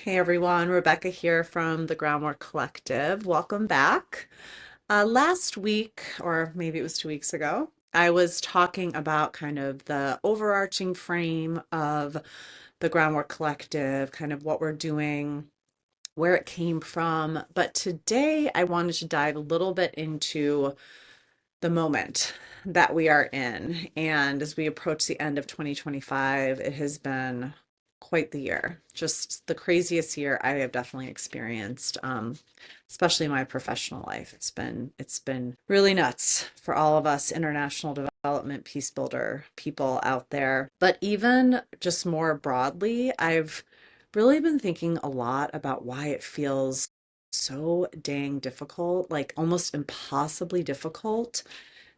Hey everyone, Rebecca here from the Groundwork Collective. Welcome back. Last week, or maybe it was 2 weeks ago, I was talking about kind of the overarching frame of the Groundwork Collective, kind of what we're doing, where it came from. But today I wanted to dive a little bit into the moment that we are in. And as we approach the end of 2025, it has been quite the year, just the craziest year I have definitely experienced, especially in my professional life. It's been really nuts for all of us international development peace builder people out there. But even just more broadly, I've really been thinking a lot about why it feels so dang difficult, like almost impossibly difficult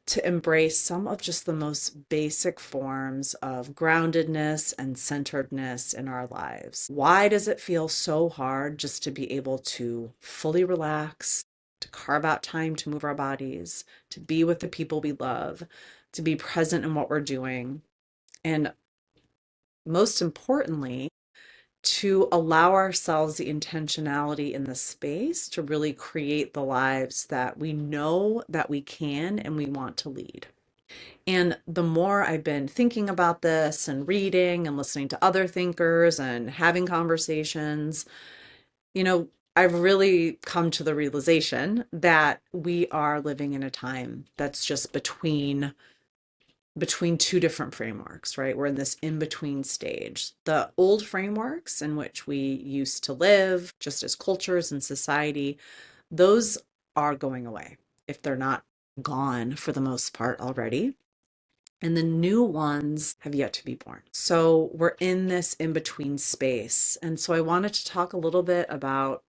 to embrace some of just the most basic forms of groundedness and centeredness in our lives. Why does it feel so hard just to be able to fully relax, to carve out time to move our bodies, to be with the people we love, to be present in what we're doing, and most importantly, to allow ourselves the intentionality in the space to really create the lives that we know that we can and we want to lead. And the more I've been thinking about this and reading and listening to other thinkers and having conversations, you know, I've really come to the realization that we are living in a time that's just between two different frameworks, right? We're in this in between stage. The old frameworks in which we used to live, just as cultures and society, those are going away if they're not gone for the most part already. And the new ones have yet to be born. So we're in this in between space. And so I wanted to talk a little bit about,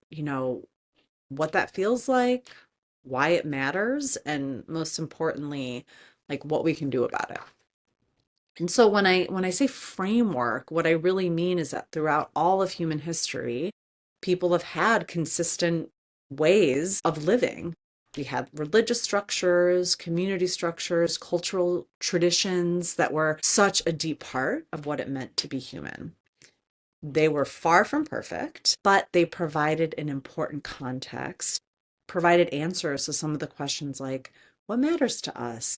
what that feels like, why it matters, and most importantly, like what we can do about it. And so when I say framework, what I really mean is that throughout all of human history, people have had consistent ways of living. We had religious structures, community structures, cultural traditions that were such a deep part of what it meant to be human. They were far from perfect, but they provided an important context, provided answers to some of the questions like, what matters to us?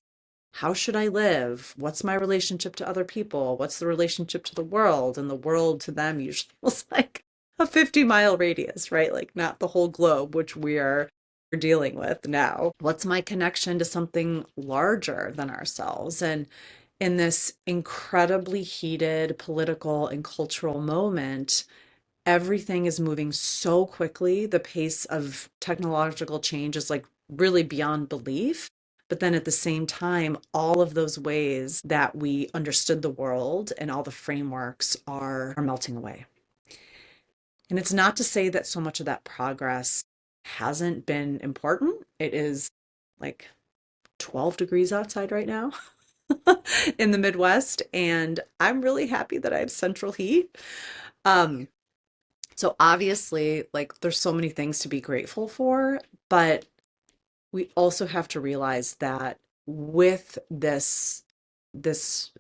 How should I live? What's my relationship to other people? What's the relationship to the world? And the world to them usually was like a 50-mile radius, right? Like not the whole globe, which we are dealing with now. What's my connection to something larger than ourselves? And in this incredibly heated political and cultural moment, everything is moving so quickly. The pace of technological change is like really beyond belief. But then at the same time, all of those ways that we understood the world and all the frameworks are melting away. And it's not to say that so much of that progress hasn't been important. It is like 12 degrees outside right now in the Midwest, and I'm really happy that I have central heat. Um, So obviously, like there's so many things to be grateful for, but we also have to realize that with this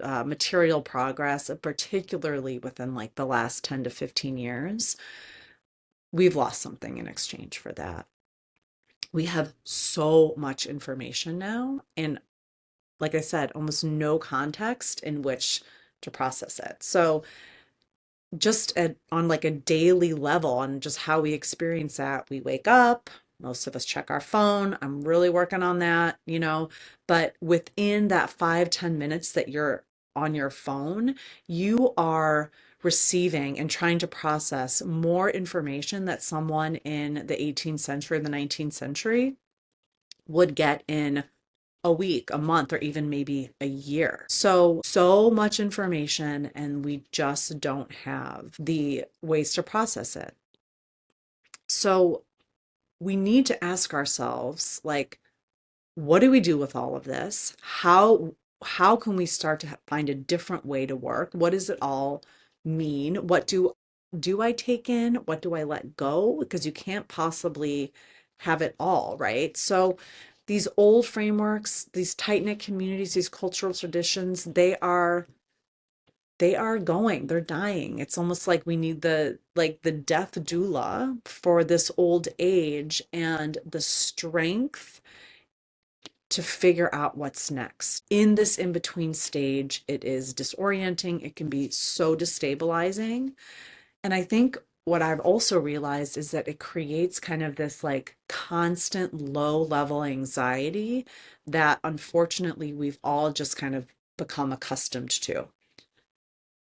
material progress, particularly within like the last 10 to 15 years, we've lost something in exchange for that. We have so much information now, and like I said, almost no context in which to process it. So just on like a daily level on just how we experience that. We wake up, most of us check our phone. I'm really working on that, but within that 5-10 minutes that you're on your phone, you are receiving and trying to process more information that someone in the 18th century, the 19th century would get in a week, a month, or even maybe a year. So much information, and we just don't have the ways to process it. So we need to ask ourselves, like, what do we do with all of this? How can we start to find a different way to work? What does it all mean? What do I take in? What do I let go? Because you can't possibly have it all, right? So these old frameworks, these tight-knit communities, these cultural traditions, they are they are going, they're dying. It's almost like we need the death doula for this old age and the strength to figure out what's next. In this in between stage, it is disorienting. It can be so destabilizing. And I think what I've also realized is that it creates kind of this like constant low level anxiety that unfortunately we've all just kind of become accustomed to.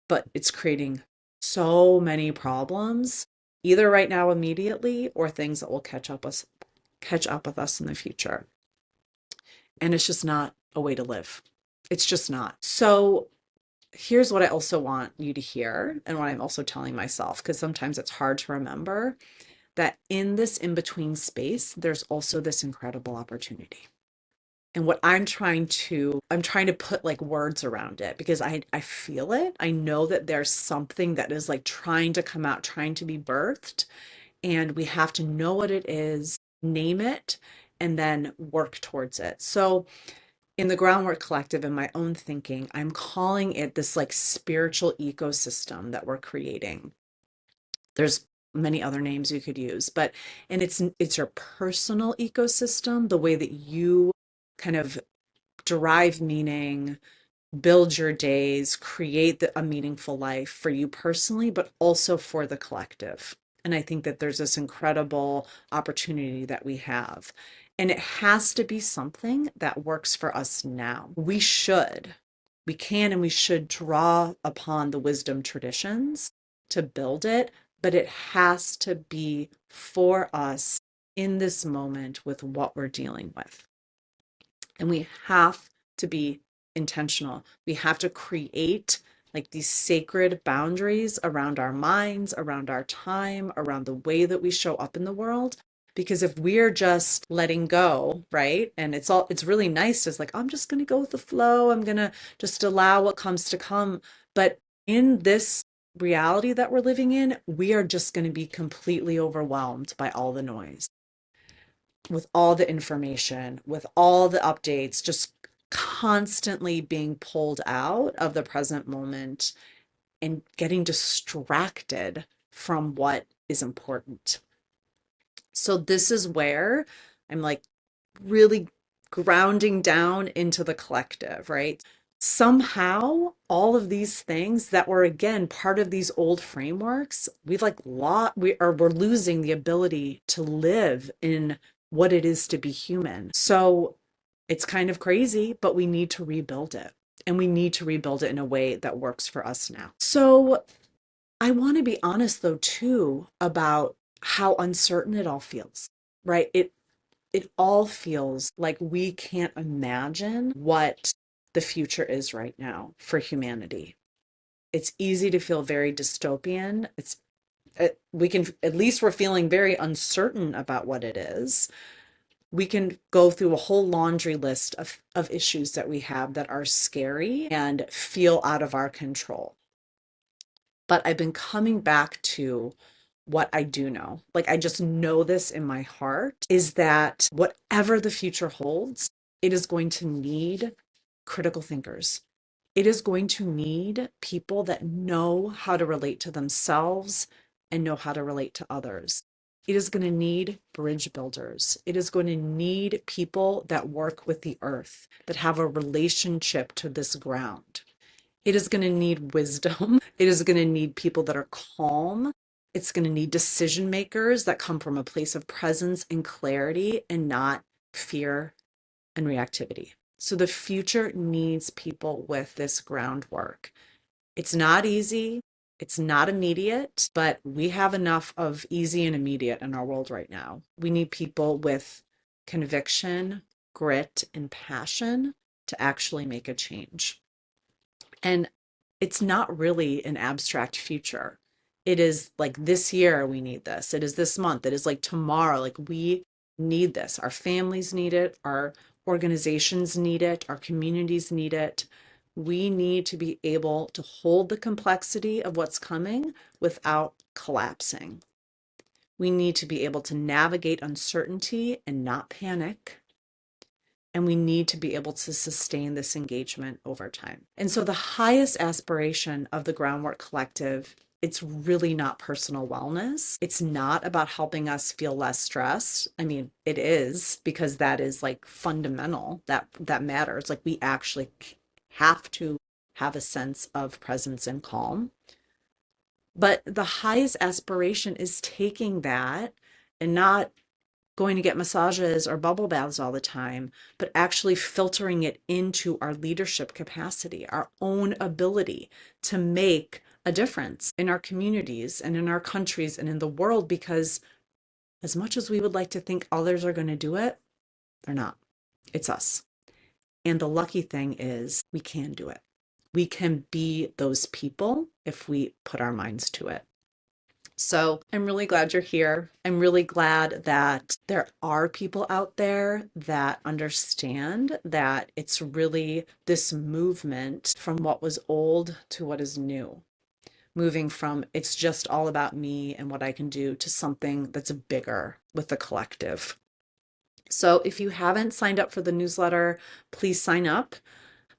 But it's creating so many problems, either right now immediately or things that will catch up with us in the future. And it's just not a way to live. It's just not. So here's what I also want you to hear, and what I'm also telling myself, because sometimes it's hard to remember that in this in between space, there's also this incredible opportunity. And what I'm trying to put like words around it because I feel it. I know that there's something that is like trying to come out, trying to be birthed, and we have to know what it is, name it, and then work towards it. So in the Groundwork Collective, in my own thinking, I'm calling it this like spiritual ecosystem that we're creating. There's many other names you could use, but and it's your personal ecosystem, the way that you kind of derive meaning, build your days, create a meaningful life for you personally, but also for the collective. And I think that there's this incredible opportunity that we have. And it has to be something that works for us now. We can and we should draw upon the wisdom traditions to build it, but it has to be for us in this moment with what we're dealing with. And we have to be intentional. We have to create like these sacred boundaries around our minds, around our time, around the way that we show up in the world. Because if we're just letting go, right? And it's really nice to like, I'm just going to go with the flow. I'm going to just allow what comes to come. But in this reality that we're living in, we are just going to be completely overwhelmed by all the noise, with all the information, with all the updates, just constantly being pulled out of the present moment and getting distracted from what is important. So, this is where I'm like really grounding down into the collective, right? Somehow, all of these things that were again part of these old frameworks, we've like we're losing the ability to live in what it is to be human. So it's kind of crazy, but we need to rebuild it. And we need to rebuild it in a way that works for us now. So I want to be honest though too about how uncertain it all feels, right? It all feels like we can't imagine what the future is right now for humanity. It's easy to feel very dystopian. We can, at least we're feeling very uncertain about what it is. We can go through a whole laundry list of issues that we have that are scary and feel out of our control. But I've been coming back to what I do know. Like, I just know this in my heart is that whatever the future holds, it is going to need critical thinkers. It is going to need people that know how to relate to themselves and know how to relate to others. It is going to need bridge builders. It is going to need people that work with the earth, that have a relationship to this ground. It is going to need wisdom. It is going to need people that are calm. It's going to need decision makers that come from a place of presence and clarity and not fear and reactivity. So the future needs people with this groundwork. It's not easy. It's not immediate, but we have enough of easy and immediate in our world right now. We need people with conviction, grit, and passion to actually make a change. And it's not really an abstract future. It is like this year we need this. It is this month. It is like tomorrow. Like we need this. Our families need it. Our organizations need it. Our communities need it. We need to be able to hold the complexity of what's coming without collapsing. We need to be able to navigate uncertainty and not panic. and we need to be able to sustain this engagement over time. And so the highest aspiration of the Groundwork Collective, it's really not personal wellness. It's not about helping us feel less stressed. I mean, it is, because that is like fundamental. That matters. Like, we actually have to have a sense of presence and calm. But the highest aspiration is taking that and not going to get massages or bubble baths all the time, but actually filtering it into our leadership capacity, our own ability to make a difference in our communities and in our countries and in the world. Because as much as we would like to think others are going to do it, they're not. It's us. And the lucky thing is we can do it. We can be those people if we put our minds to it. So I'm really glad you're here. I'm really glad that there are people out there that understand that it's really this movement from what was old to what is new. Moving from it's just all about me and what I can do to something that's bigger with the collective. So if you haven't signed up for the newsletter, please sign up.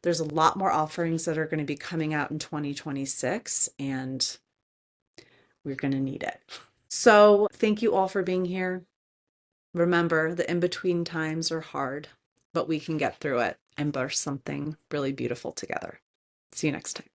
There's a lot more offerings that are going to be coming out in 2026, and we're going to need it. So thank you all for being here. Remember, the in-between times are hard, but we can get through it and birth something really beautiful together. See you next time.